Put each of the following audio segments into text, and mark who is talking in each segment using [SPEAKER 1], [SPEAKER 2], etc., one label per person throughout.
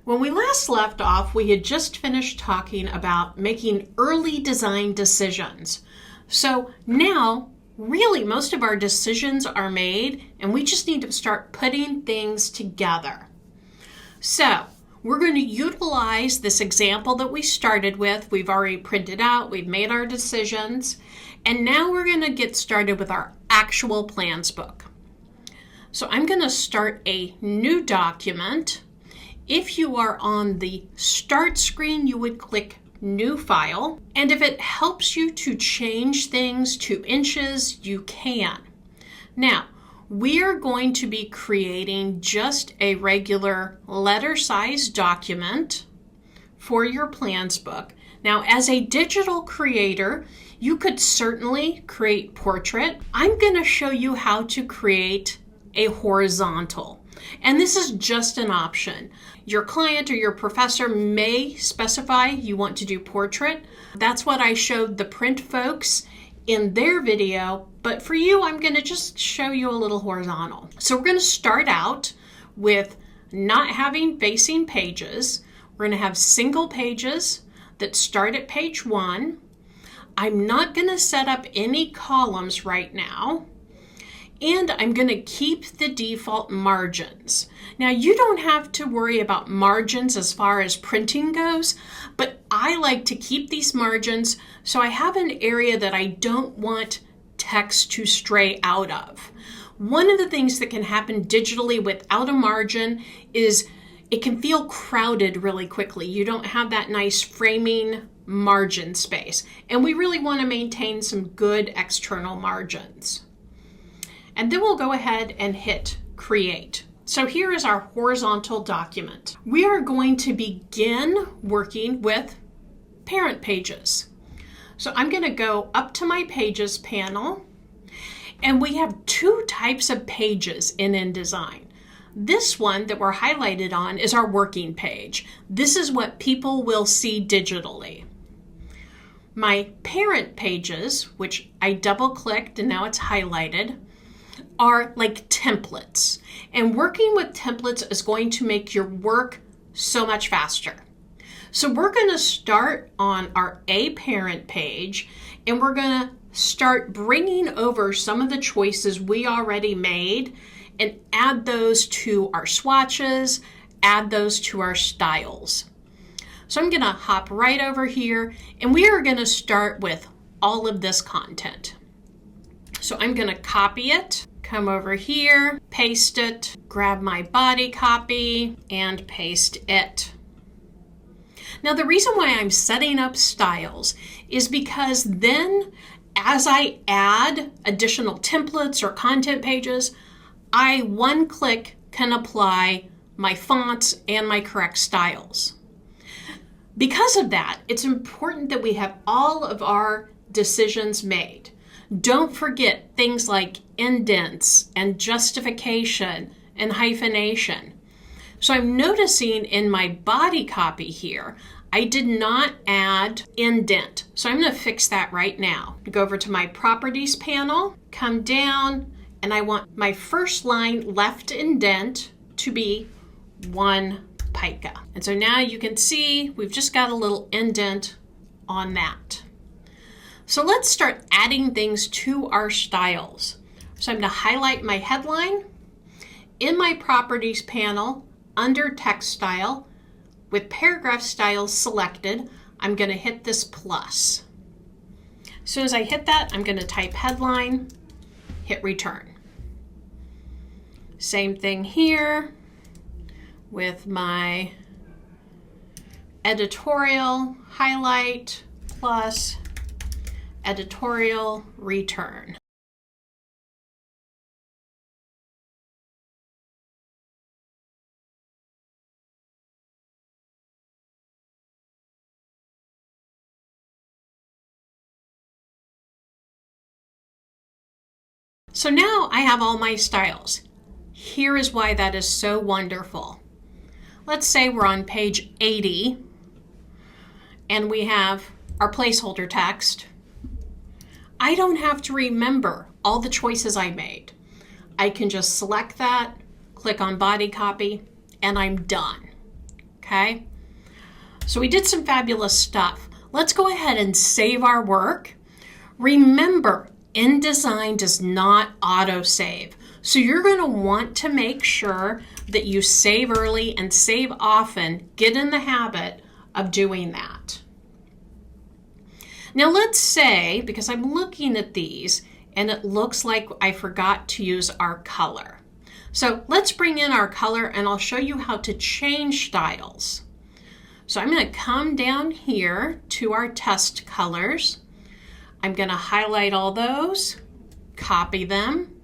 [SPEAKER 1] When we last left off, we had just finished talking about making early design decisions. So now, really, most of our decisions are made, and we just need to start putting things together. So we're going to utilize this example that we started with. We've already printed out, we've made our decisions, and now we're going to get started with our actual plans book. So I'm going to start a new document. If you are on the Start screen, you would click New File. And if it helps you to change things to inches, you can. Now, we are going to be creating just a regular letter size document for your plans book. Now, as a digital creator, you could certainly create portrait. I'm going to show you how to create a horizontal. And this is just an option. Your client or your professor may specify you want to do portrait. That's what I showed the print folks in their video, but for you, I'm going to just show you a little horizontal. So we're going to start out with not having facing pages. We're going to have single pages that start at page 1. I'm not going to set up any columns right now. And I'm going to keep the default margins. Now, you don't have to worry about margins as far as printing goes, but I like to keep these margins so I have an area that I don't want text to stray out of. One of the things that can happen digitally without a margin is it can feel crowded really quickly. You don't have that nice framing margin space, and we really want to maintain some good external margins. And then we'll go ahead and hit Create. So here is our horizontal document. We are going to begin working with parent pages. So I'm going to go up to my Pages panel, and we have two types of pages in InDesign. This one that we're highlighted on is our working page. This is what people will see digitally. My parent pages, which I double-clicked and now it's highlighted, are like templates. And working with templates is going to make your work so much faster. So we're going to start on our A parent page, and we're going to start bringing over some of the choices we already made and add those to our swatches, add those to our styles. So I'm going to hop right over here, and we are going to start with all of this content. So I'm going to copy it, come over here, paste it, grab my body copy, and paste it. Now, the reason why I'm setting up styles is because then as I add additional templates or content pages, I one click can apply my fonts and my correct styles. Because of that, it's important that we have all of our decisions made. Don't forget things like indents and justification and hyphenation. So I'm noticing in my body copy here, I did not add indent. So I'm going to fix that right now. Go over to my properties panel, come down, and I want my first line left indent to be 1 pica. And so now you can see we've just got a little indent on that. So let's start adding things to our styles. So I'm going to highlight my headline. In my properties panel, under text style, with paragraph styles selected, I'm going to hit this plus. As soon as I hit that, I'm going to type headline, hit return. Same thing here with my editorial, highlight, plus, editorial, return. So now I have all my styles. Here is why that is so wonderful. Let's say we're on page 80 and we have our placeholder text. I don't have to remember all the choices I made. I can just select that, click on body copy, and I'm done. Okay? So we did some fabulous stuff. Let's go ahead and save our work. Remember, InDesign does not autosave. So you're going to want to make sure that you save early and save often. Get in the habit of doing that. Now let's say, because I'm looking at these and it looks like I forgot to use our color. So let's bring in our color and I'll show you how to change styles. So I'm going to come down here to our test colors. I'm going to highlight all those, copy them,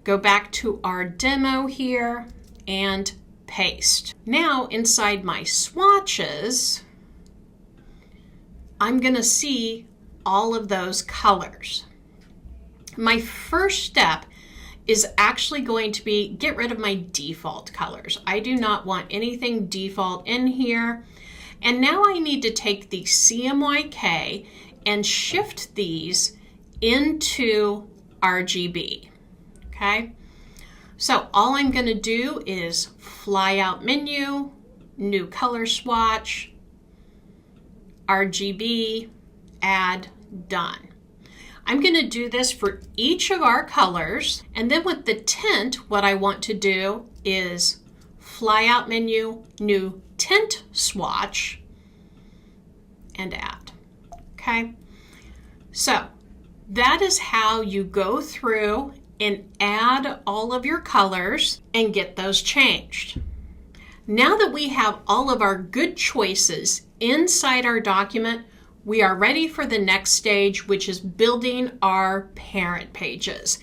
[SPEAKER 1] go back to our demo here, and paste. Now inside my swatches, I'm going to see all of those colors. My first step is actually going to be get rid of my default colors. I do not want anything default in here. And now I need to take the CMYK and shift these into RGB. Okay? So all I'm going to do is fly out menu, new color swatch, RGB, add, done. I'm going to do this for each of our colors, and then with the tint, what I want to do is fly out menu, new tint swatch, and add. Okay? So that is how you go through and add all of your colors and get those changed. Now that we have all of our good choices inside our document, we are ready for the next stage, which is building our parent pages.